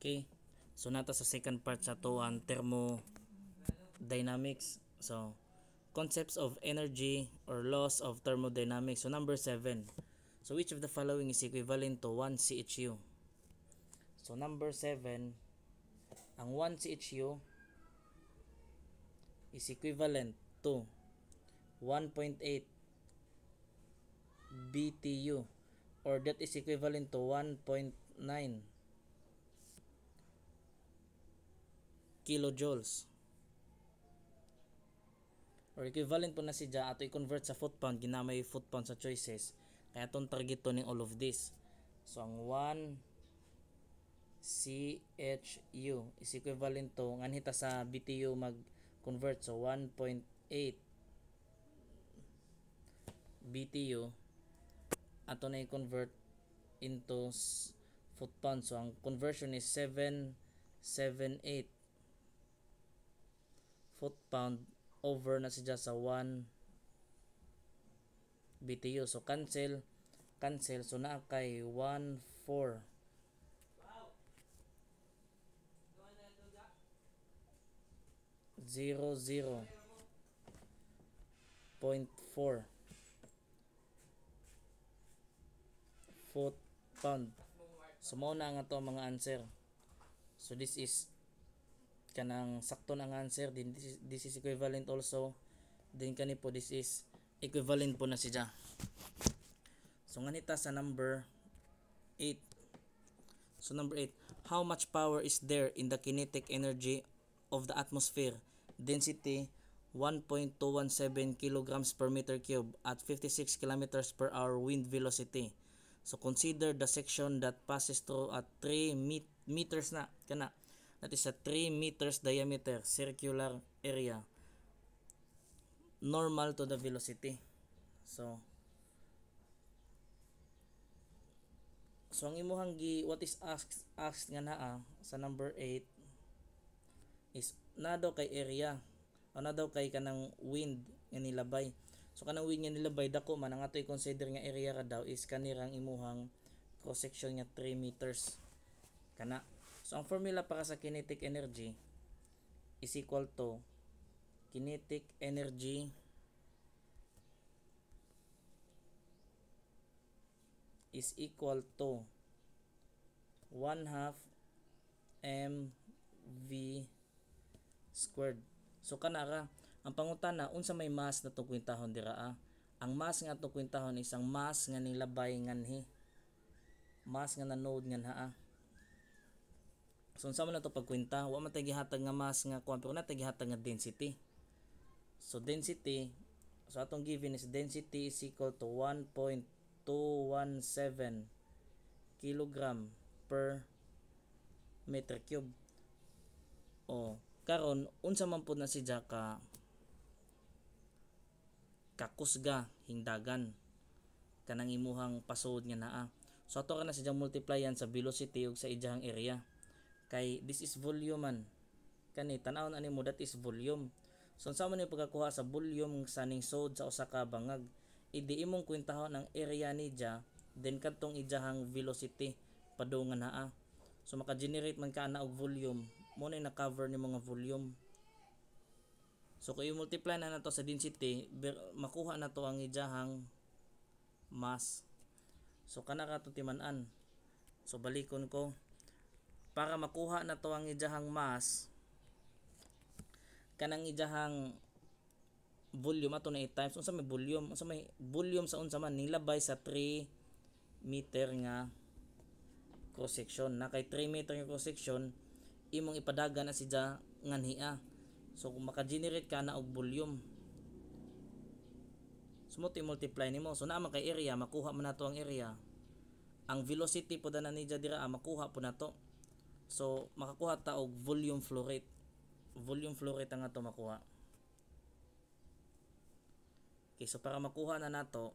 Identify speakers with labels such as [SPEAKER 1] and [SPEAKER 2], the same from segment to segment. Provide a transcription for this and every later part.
[SPEAKER 1] Okay. So nata sa second part sa to ang thermodynamics. So concepts of energy or laws of thermodynamics. So number 7. So which of the following is equivalent to 1 CHU? So number 7, ang 1 CHU is equivalent to 1.8 BTU, or that is equivalent to 1.9 kilojoules, or equivalent po na siya ato i-convert sa foot pound. Ginamay foot pound sa choices, kaya itong target to ning all of this. So ang 1 CHU is equivalent to, nganhita sa BTU mag convert, so 1.8 BTU ato na i-convert into foot pound. So ang conversion is 778 foot pound over na siya sa 1 BTU. So cancel. So naa kay 1.4 0.4 foot pound. So mao na nga to mga answer. So this is kanang sakto na ang answer. Then this is equivalent also. Then kani po this is equivalent po na siya. So nganita sa number 8. So number 8, how much power is there in the kinetic energy of the atmosphere? Density 1.217 kilograms per meter cube at 56 kilometers per hour wind velocity. So consider the section that passes through at 3 meters na kana. That is a 3 meters diameter circular area normal to the velocity. So ang imuhang what is asked nga naa sa number 8 is na daw kay area o na daw kay kanang wind nga nilabay. So kanang wind nga nilabay dako man ang ato i-consider nga area ka daw is kanirang imuhang cross section nga 3 meters kana. So ang formula para sa kinetic energy is equal to kinetic energy is equal to 1/2 mv squared. So kana ra ang pangutana unsa may mass na itong kwintahon dira. Ang mass nga itong kwintahon is ang mass nga nilabay nganhi, mass nga na-node nga naa. So unsa man na to pagkwenta, wa man tay gihatag nga mass nga kuan pero na tay gihatag nga density. So density, so atong given is density is equal to 1.217 kilogram per meter cube. O karon unsa man pud na siya kakusga hingdagan kanang imuhang pasud nga naa. So ato kana siya multiplyan sa velocity ug sa iyang area. Kay this is volume man. Kani tan-awon ani mo that is volume. So unsa man ni pagkakuha sa volume sa ning sod sa usa ka bangag, idi imong kwentahon ang area niya then kadtong ijahang velocity padungan naa. So maka-generate man ka na og volume, mo na na-cover nimo nga volume. So kung i-multiply na nato sa density, makuha na to ang ijahang mass. So kana ka to timan-an. So balikon ko, para makuha na to ang ijahang mass, kanang ijahang volume ato na 8 times unsa may volume, unsa may volume sa unsa man nilabay sa 3 meter nga cross section. Na kay 3 meter nga cross section imong ipadagan na siya nganhia. So kung maka-generate ka na og volume, so mo multiply nimo. So naa man kay area, makuha man nato ang area. Ang velocity pud na niya dira makuha pud nato. So makakuha ta og volume flow rate. Volume flow rate ang ato makuha. Okay, so para makuha na nato,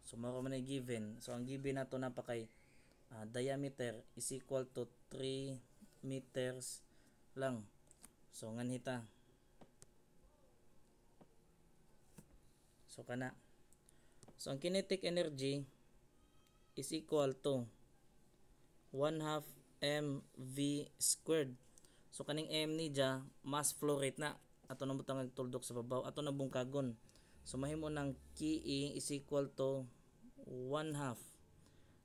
[SPEAKER 1] so mao man ay given. So ang given nato na pa kay diameter is equal to 3 meters lang. So nganhita. So kana. So ang kinetic energy is equal to 1/2 mv squared. So kaning m ni dya mass flow rate na ato na butang nagtuldok sa babaw, ato na bungkagon. So mahimo ng Ki is equal to 1/2.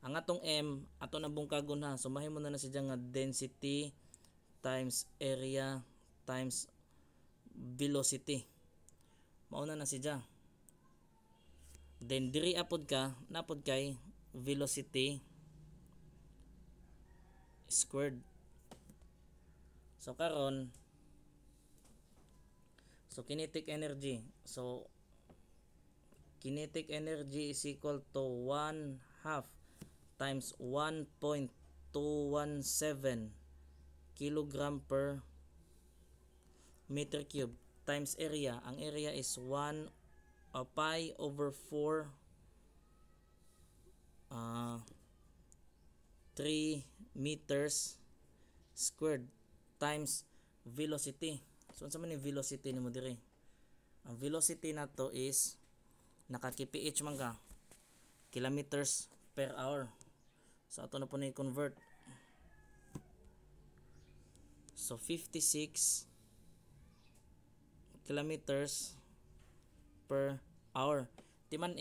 [SPEAKER 1] Ang atong m ato na bungkagon ha. So mahimo na siya nga density times area times velocity. Mauna na siya. Then diri apod ka napod kay velocity squared. So karon kinetic energy. So kinetic energy is equal to 1/2 times 1.217 kilogram per meter cube times area. Ang area is 1 pi over 4 3 meters squared times velocity. So unsa man ni velocity nimo dire? Ang velocity nato is naka-kph man ka, kilometers per hour. So ato na po ni convert. So 56 kilometers per hour. Timan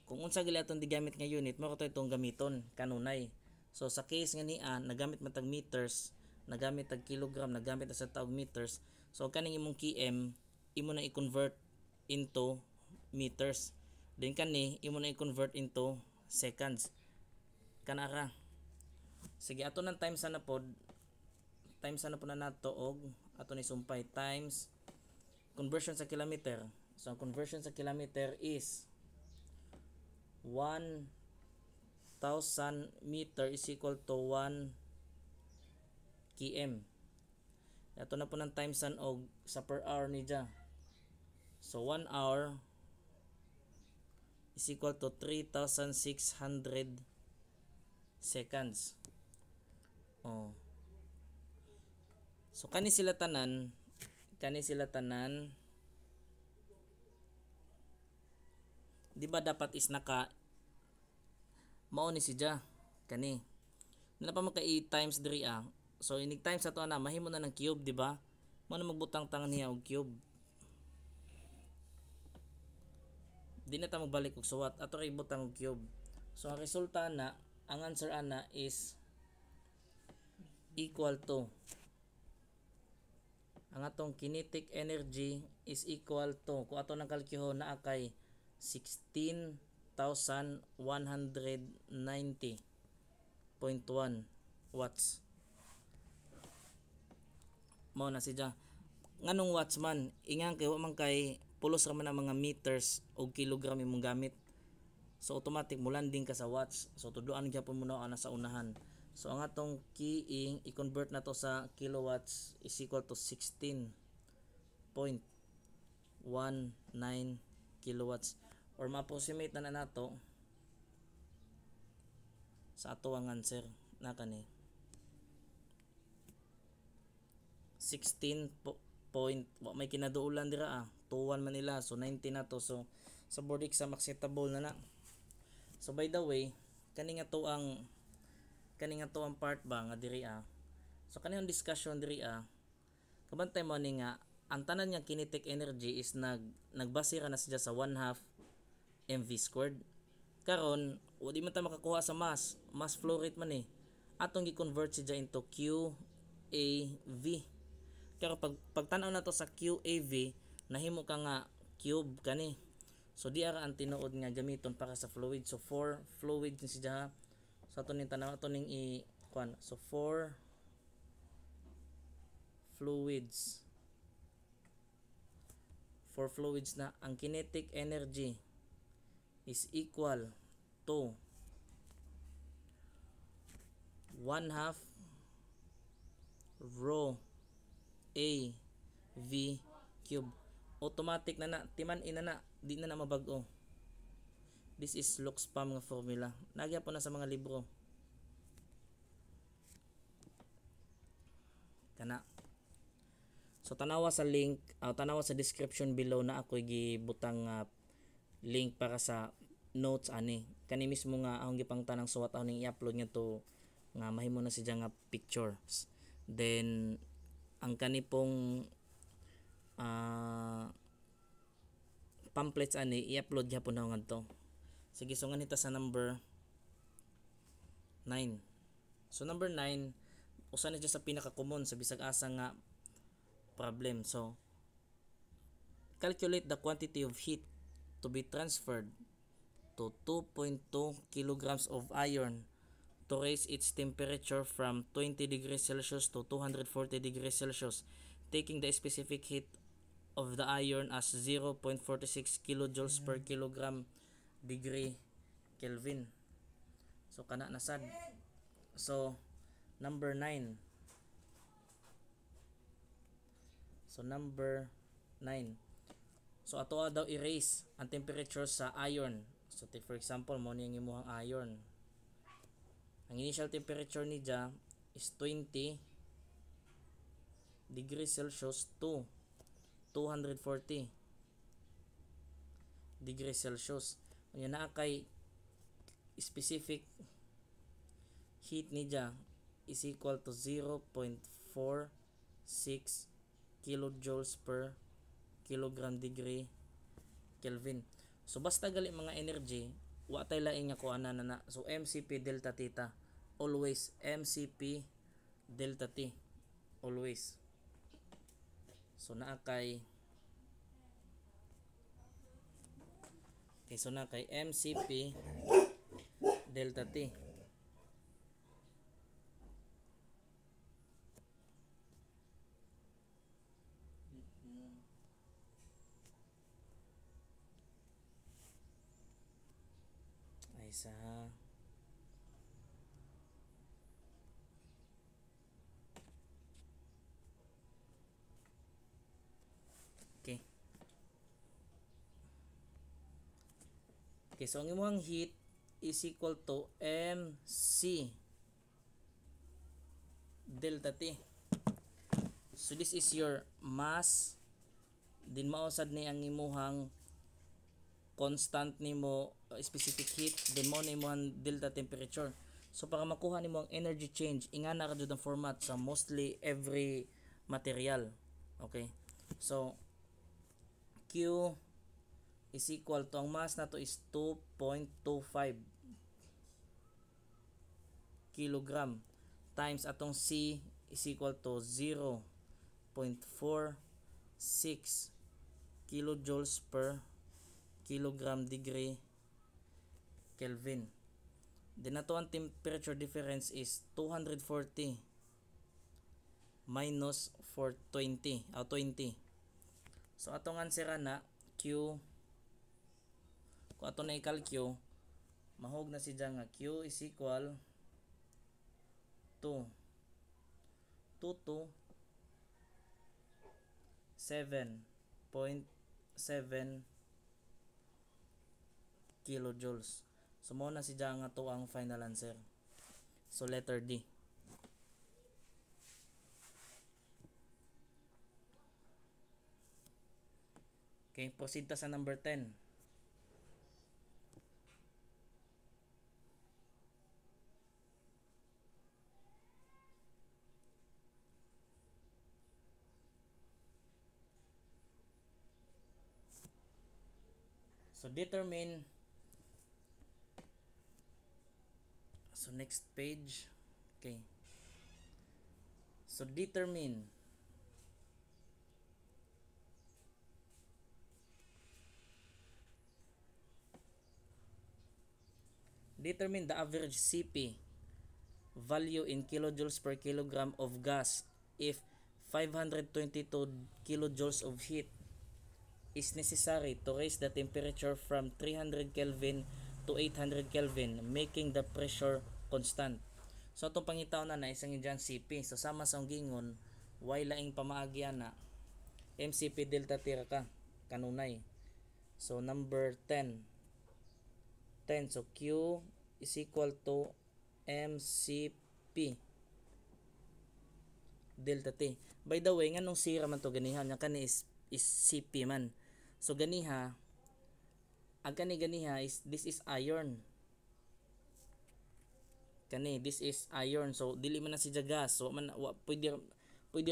[SPEAKER 1] kung unsa gali atong digamit nga unit, mao kato itong gamiton kanunay. So sa case nga niya nagamit man tag meters, nagamit tag kilogram, nagamit na sa taog meters. So kaning imong km imo na i-convert into meters. Then kani imo na i-convert into seconds. Kana ra. Sige ato nang times na pod. Times na po na nato og ato ni sumpay times conversion sa kilometer. So ang conversion sa kilometer is 1,000 meter is equal to 1 km. Ato na po ng times og sa per hour ni dya. So 1 hour is equal to 3,600 seconds. So kani sila tanan di ba dapat is naka mao ni siya kani na pa maka i-times diri so inig times ato na mahimo na ng cube, di ba? Mao na magbutang tangan niya og cube. Di na ta magbalik og suwat, ato ra ibutang og cube. So ang resulta na, ang answer ana is equal to, ang atong kinetic energy is equal to, kung ato nang kalkyuhon na kay 16,190.1 watts. Mao na siya. Nganong watts man, ingang kay wa man kay pulos ra man ang mga meters o kilogram imong gamit. So automatic mo landing ka sa watts. So tuduan gyapon mo na ana sa unahan. So ang atong keying i-convert na to sa kilowatts is equal to 16.19 kilowatts, or ma-approximate na nato sa ato ang answer na kani 16 point may kinaduulan dira 21 man nila, so 90 na to. So sa board exam acceptable na. So by the way, kani nga to ang part ba nga diri so kani ang discussion diri kabantay mo ni nga ang tanan nga kinetic energy is nagbase ra na siya sa 1/2 mv squared. Karon wala man ta makakuha sa mass flow rate man atong gi-convert siya into QAV. Kaya pagtanaw na to sa QAV, nahimo ka nga cube kani. So di ara ang tinuod nga gamiton para sa fluid. So 4 fluid ni siya. So ato ning tanaw ato ning i-kuan. So 4 fluids. 4 fluids na ang kinetic energy is equal to 1/2 rho AV cube. Automatic na timan ina na, di na mabag-o. This is Loxpam nga formula. Nagya po na sa mga libro. Kana. So tanawa sa link, tanawa sa description below na ako gibutang link para sa notes ani. Kani mismo nga akong gipangtanang suwat ako ning i-upload nga nga mahimo na siya nga pictures. Then ang kani pong pamphlets ani i-upload gyapon na ngadto. Sige, so nganita sa number 9. So number 9, usa na sa pinaka-common sa bisag asa nga problem. So calculate the quantity of heat to be transferred to 2.2 kilograms of iron to raise its temperature from 20 degrees Celsius to 240 degrees Celsius, taking the specific heat of the iron as 0.46 kilojoules per kilogram degree Kelvin. So kana na sad. So number 9. So number 9. So ato daw i-raise ang temperature sa iron. So take for example mo ning imong iron. Ang initial temperature niya is 20 degrees Celsius to 240 degrees Celsius. Unya naa kay specific heat niya is equal to 0.46 kilojoules per kilogram degree Kelvin. So basta gali mga energy, wa tay laing nga kuana na. So MCP delta theta, always MCP delta T, always. So naa kay MCP delta T. Ay sa Okay. Okay, so ang imong heat is equal to MC delta T. So this is your mass, din mausad ni ang imuhang constant nimo specific heat, din mo na imuhang delta temperature. So para makuha nimo ang energy change, ingana ra jud ang format sa mostly every material. Okay, so Q is equal to, ang mass nato is 2.25 kilogram times atong C is equal to 0.46 kilojoules per kilogram degree Kelvin. Then nato ang temperature difference is 240 minus 420 20. So atong answer na Q, kung ato na i-calculate, mahog na siya nga Q is equal to 7.7 kilojoules. So mo na siya nga to ang final answer. So letter D. Okay, proceed ta sa number 10. So determine, so next page. Okay, so determine the average CP value in kilojoules per kilogram of gas if 522 kilojoules of heat is necessary to raise the temperature from 300 Kelvin to 800 Kelvin, making the pressure constant. So itong pangitaw na isang dyan CP. So sama sa gingon, why laing pamaagyan na MCP delta T ka kanunay. So number 10. So Q is equal to MCP delta T. By the way, nganong C raman to ganiha, nya kani is CP man. So ganiha, ang kani ganiha is, this is iron. kani this is iron, so dili man na si gas, so man pwede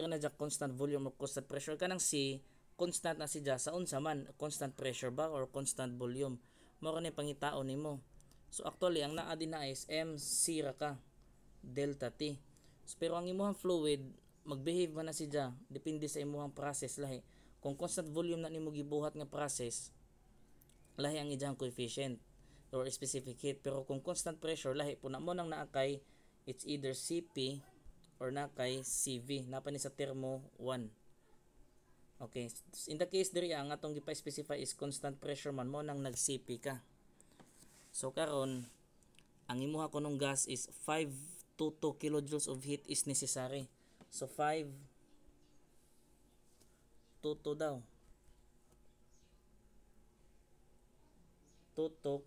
[SPEAKER 1] ra na dya constant volume or constant pressure. Kanang C constant na si sa unsa man, constant pressure ba or constant volume, mao ni pangitaon nimo. So actually ang naa din na is MC ra ka delta T. So, pero ang imuhang fluid magbehave man na si depende sa imuhang process lahi. Kung constant volume na nimo gibuhat nga process, lahi ang ijang coefficient or specific heat. Pero kung constant pressure, lahi po na mo nang naakay, it's either CP or nakay CV. Napa ni sa termo 1. Okay, in the case diri ang atong gipa-specify is constant pressure man mo nang nag-CP ka. So karon ang imuha kunong gas is 522 kilojoules of heat is necessary. So 522 daw. 22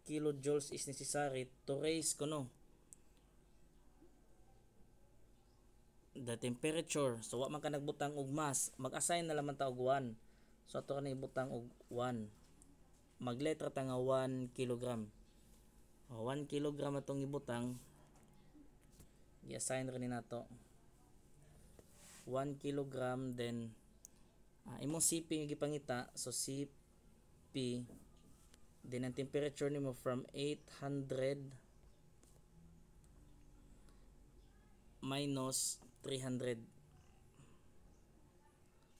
[SPEAKER 1] kilojoules is necessary to raise kuno the temperature. So wa man ka nagbutang og mass, mag-assign na lamang ta og 1. So ato ka na ibutang og 1. Magletra ta nga 1 kilogram. 1 kilogram atong ibutang, i-assign rin nato 1 kilogram, then imong CP yung gipangita, so CP, then ang temperature nimo from 800 minus 300.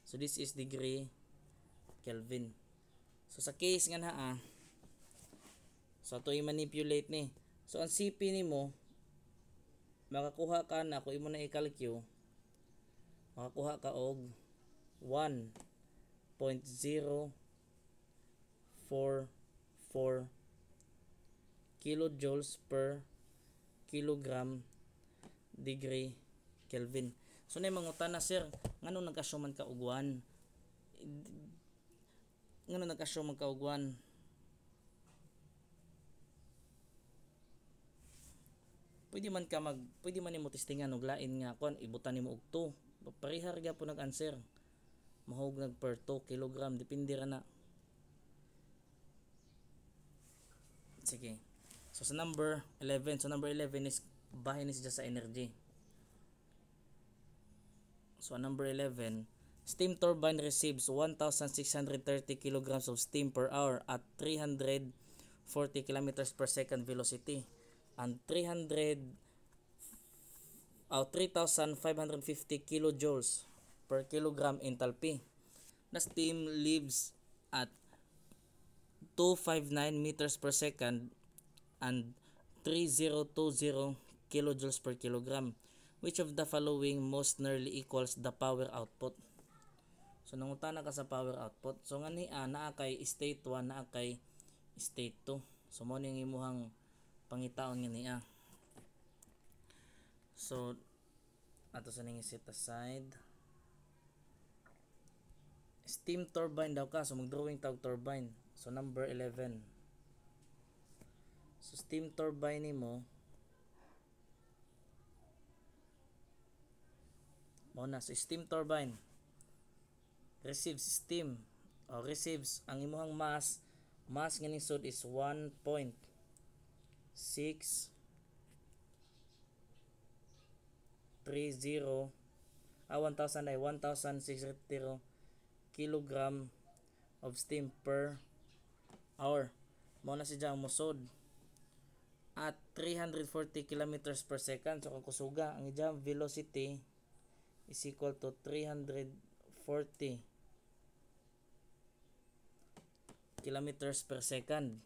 [SPEAKER 1] So this is degree Kelvin. So sa case nga naa, so ato i-manipulate ni. So ang CP nimo makakuha ka na, kung imo na i-calculate, makakuha ka og 1.044 kilojoules per kilogram degree Kelvin. So na mangutan na, sir, ngano nag-assume man ka og 1? Ngano nag-assume man ka og 1? Pwede man nimo testingan og lain nga kon ibutan nimo og 2. Parehar gyud po nag-answer. Mahog nag per 2 kilogram, depende ra na. Sige. So sa number 11, so number 11 is bahin ni siya sa energy. So number 11, steam turbine receives 1,630 kilograms of steam per hour at 340 kilometers per second velocity, and 3,550 kilojoules per kilogram enthalpy. The steam leaves at 259 meters per second and 3020 kilojoules per kilogram. Which of the following most nearly equals the power output? So nangutana ka sa power output. So nga ni naa kay state 1, naa kay state 2. So mo ning imuhang pangitaon nga niya. So ato sa ning set aside. Steam turbine daw ka, so mag-drawing tag turbine. So number 11. So steam turbine nimo mo na, so steam turbine receives steam o receives ang imuhang mass nga nisod is 1.6 30 1,630 kilogram of steam per hour. Mao na siya ang musod at 340 kilometers per second. So kung kusuga ang iyang velocity is equal to 340 kilometers per second.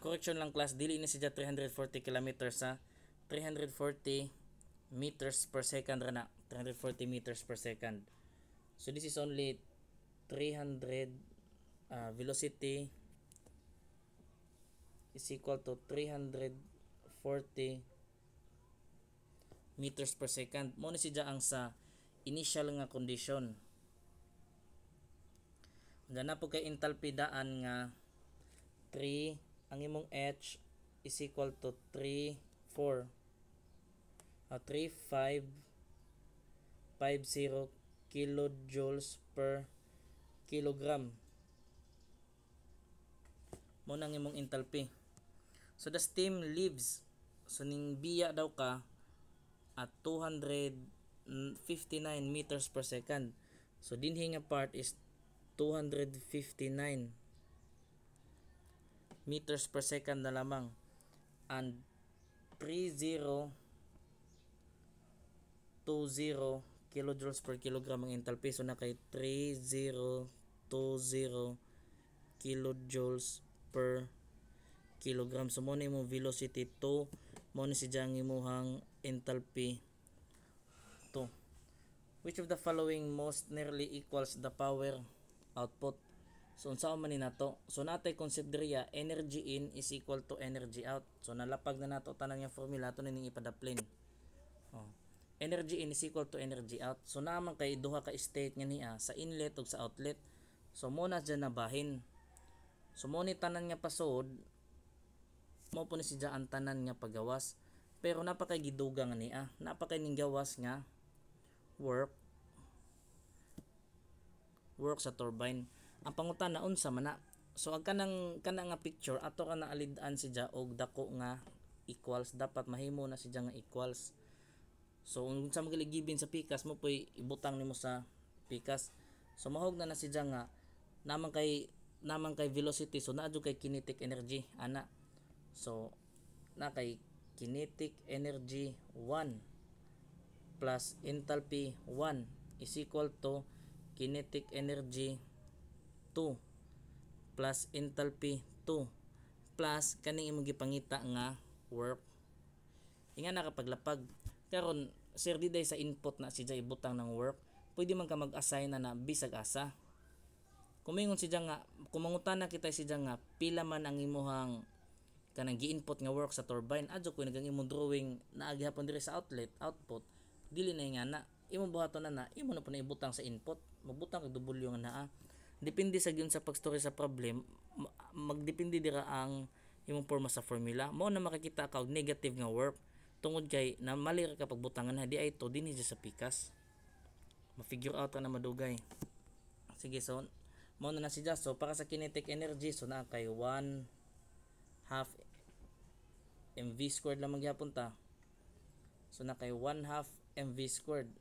[SPEAKER 1] Correction lang class, dili ni siya 340 kilometers sa 340 meters per second ra na, 340 meters per second. So this is only 300 velocity is equal to 340 meters per second. Mo ni siya ang sa initial nga condition. Gana po kay enthalpy daan nga 3, ang imong H is equal to 3550 kilojoules per kilogram. Mo nang imong enthalpy. So the steam leaves. So ning biya daw ka at 259 meters per second. So dinhi nga part is 259 meters per second na lamang, and 3020 kilojoules per kilogram ang enthalpy. So na kay 3020 kilojoules per kilogram. So mo na imong velocity 2, mo na si jang imuhang enthalpy 2. Which of the following most nearly equals the power output? So unsa man ni nato? So natay consideriya energy in is equal to energy out. So nalapag na nato tanan nga formula to ning ipadaplin. Energy in is equal to energy out. So naman kay duha ka state nga niya sa inlet ug sa outlet. So mo na dyan nabahin. So mo ni tanan nga pasod, mo po ni si dyan ang tanan nga pagawas. Pero napakay gidugang niya. Napakay ning gawas nga work sa turbine. Ang pangutana unsa man na. So ang kanang nga picture ato ka na alid-an si dyan og dako nga equals, dapat mahimo na si dyan nga equals. So unsa magligibin sa pikas mo poy ibutang nimo sa pikas. So mahog na si dyan nga naman kay velocity, so naa jud kay kinetic energy ana. So na kay kinetic energy 1 plus enthalpy 1 is equal to kinetic energy 2 plus enthalpy 2 plus kaning imong gipangita nga work. Inga nakapaglapag karon sir diday sa input na si jay ibutang ng work, pwede man ka mag-assign na bisag asa. Kumingon si jang nga, kumangutana kita si jang nga pila man ang imuhang kanang gi-input nga work sa turbine, adyo ko nagang imong drawing na agihapon diri sa output dili na nga na imong buhaton na imo na po na ibutang sa input, magbutang kag W nga naa. Depende sa gyud sa pagstory sa problem, magdepende dira ang imong forma sa formula. Mao na makikita ka og negative nga work tungod kay na mali ka pagbutangan na di ay to dinhi sa pikas. Ma-figure out na madugay. Sige, so mao na si Just. So para sa kinetic energy, so na kay 1/2 mv squared lang magyapon ta. So na kay 1/2 mv squared.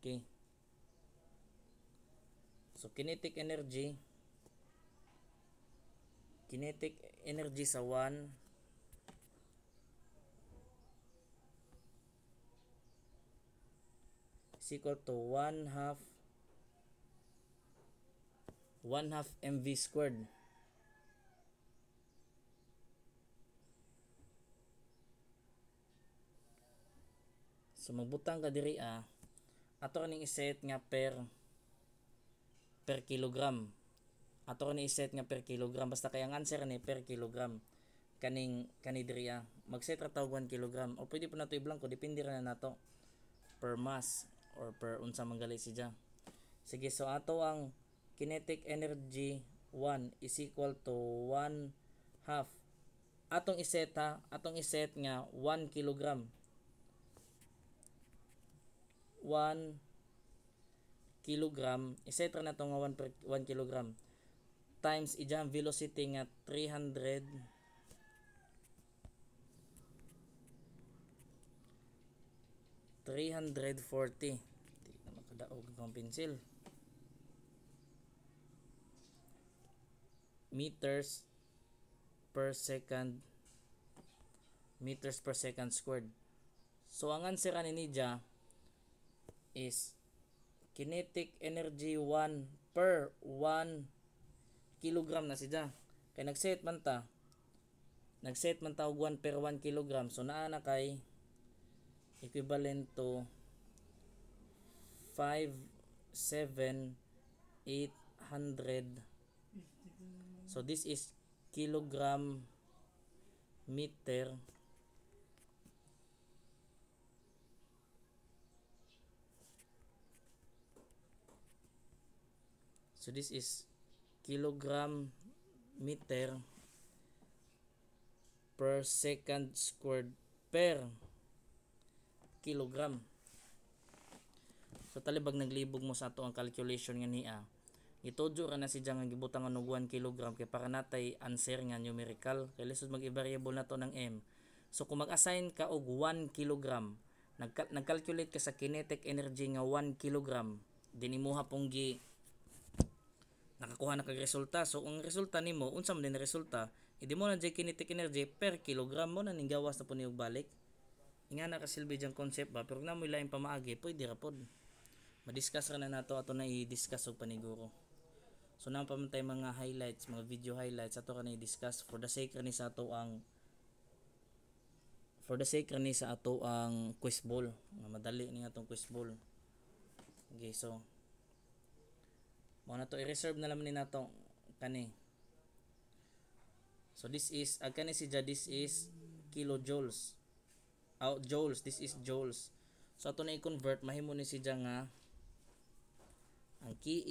[SPEAKER 1] Okay. So kinetic energy sa 1 is equal to 1/2 mv squared. So magbutang ka diri ato ning iset nga per kilogram. Ato ni iset nga per kilogram, basta kay ang answer ni per kilogram. Kani diri mag-set ra tawag 1 kilogram o pwede po nato i-blanco, depende ra na nato per mass or per unsa man gali siya. Sige, so ato ang kinetic energy 1 is equal to 1/2 atong iset nga 1 kilogram. 1 kilogram iset ra nato nga 1 kilogram times ijang velocity nga 340. Di na makadaog ang pencil. Meters per second squared. So ang answer ani niya is kinetic energy 1 per 1 kilogram na siya. Kay nag-set man ta og 1 per 1 kilogram. So naa na kay equivalent to 5,7,800. So this is kilogram meter kilogram meter per second squared per kilogram. So talibag naglibog mo sa ato ang calculation nga niya. Itudyo ra na si nga gibutang og 1 kilogram kay para natay answer nga numerical kay lisod mag-variable na to ng m. So kung mag-assign ka og 1 kilogram, nag-calculate ka sa kinetic energy nga 1 kilogram, dinimuha pong nakakuha na kag resulta. So ang resulta nimo unsa man din resulta, idi mo na jay kinetic energy per kilogram mo na ning gawas na po niyog balik. Nga nakasilbi diyang concept ba, pero na mo ilaing pamaagi pwede ra pod. Ma-discuss ra na nato ato na i-discuss og paniguro. So na pa man tay mga highlights, mga video highlights ato ka na i-discuss for the sake ra ni sa ato ang quiz ball. Madali ni atong quiz ball. Okay, so mo na to i-reserve na lang ni nato kani. So this is this is kilojoules. Joules, this is joules. So ato na i-convert mahimo ni siya nga ang Ki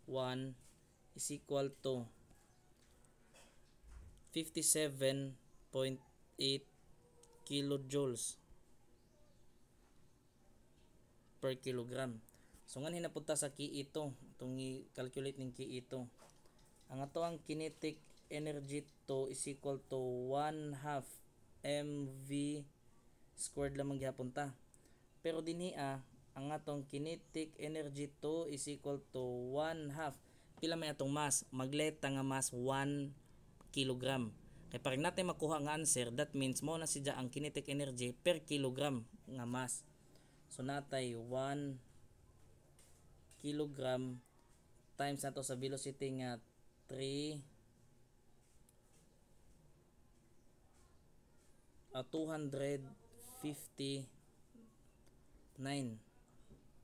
[SPEAKER 1] 1 is equal to 57.8 kilojoules per kilogram. So nga hinapunta sa Ki ito, itong i-calculate ning Ki ito. Ang ato ang kinetic energy to is equal to 1/2 mv squared lamang gihapon ta. Pero dinhi ang atong kinetic energy to is equal to 1/2. Pila may atong mass? Magleta nga mass 1 kilogram. Kay para natin makuha nga answer, that means mo na siya ang kinetic energy per kilogram nga mass. So natay 1 kilogram times nato sa velocity nga 259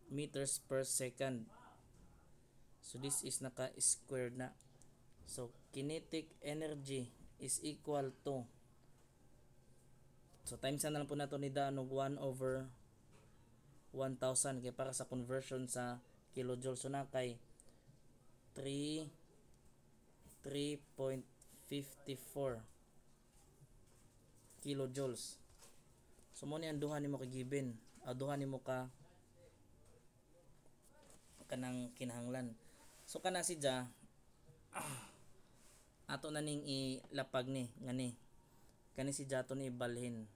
[SPEAKER 1] meters per second. So this is naka-squared na. So kinetic energy is equal to, so times na lang po nato ni Danog 1/1000 kay para sa conversion sa kilojoule. So na kay 3.54 kilojoules. So mo ni ang duha nimo ka given, duha nimo ka kanang kinahanglan. So kana siya ato na ning ilapag ni ngani kani si ato ni ibalhin.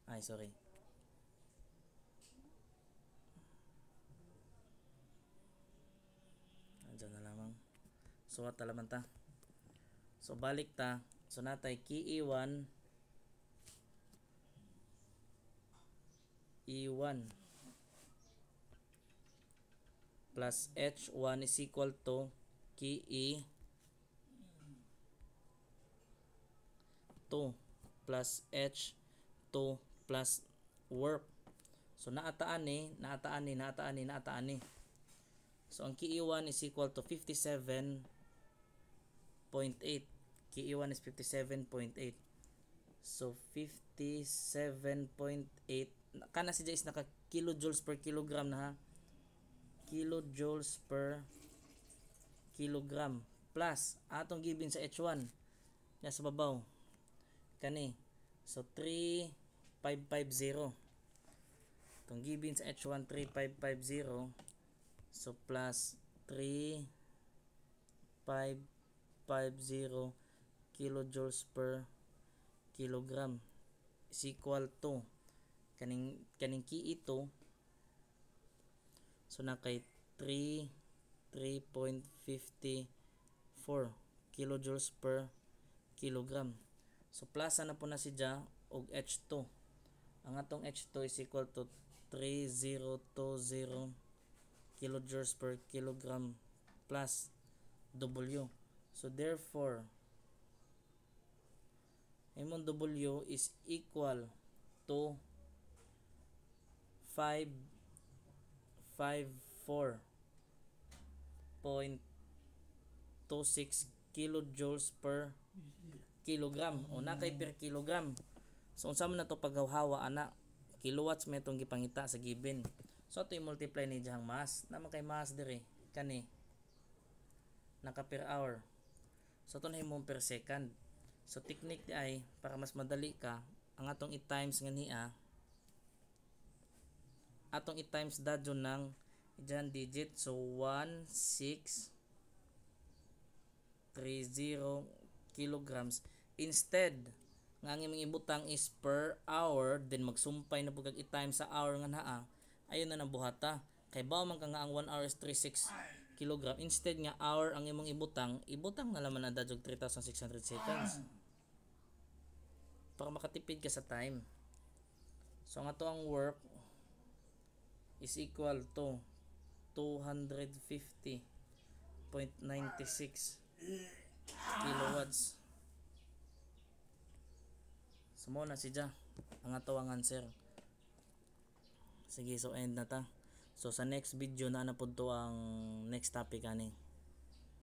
[SPEAKER 1] Ay sorry, andyan na lamang. So at talaman ta, so balik ta. So natay Ki E1 plus H1 is equal to Ki E2 plus H2 plus work. So naataan ni. So ang Ki E1 is equal to 57.8. Ki E1 is 57.8. So 57.8 kana siya is naka kilojoules per kilogram na ha. Kilojoules per kilogram plus atong given sa H1 na sa babaw kani. So 3550 itong given sa H1 3550. So plus 3550 kilojoules per kilogram is equal to kaning Ki ito. So na kay 3.54 kilojoules per kilogram. So plus na po na siya og H2. Ang atong H2 is equal to 3020 kilojoules per kilogram plus W. So therefore imong W is equal to 554.26 kilojoules per kilogram o na kay per kilogram. So unsa man nato paghawhawa ana, kilowatts may itong gipangita sa given. So ito i-multiply ni diyang mass, naman kay mass dire. kani naka per hour. So ito na himong per second. So technique di ay para mas madali ka ang atong i-times nga niya, atong i-times dadyo ng dyan digit. So 1630 kilograms. Instead nga ang imong ibutang is per hour, then magsumpay na pugag i-times sa hour nga naa, ayun na nabuhata. Kay bao man ka nga ang 1 hour is 36 kilogram, instead nga hour ang imong ibutang na laman na dadyog 3600 seconds para makatipid ka sa time. So ang ato ang work is equal to 250.96 kilowatts. So mo na siya ang ato ang answer. Sige, so end na ta. So sa next video na napod to ang next topic ani.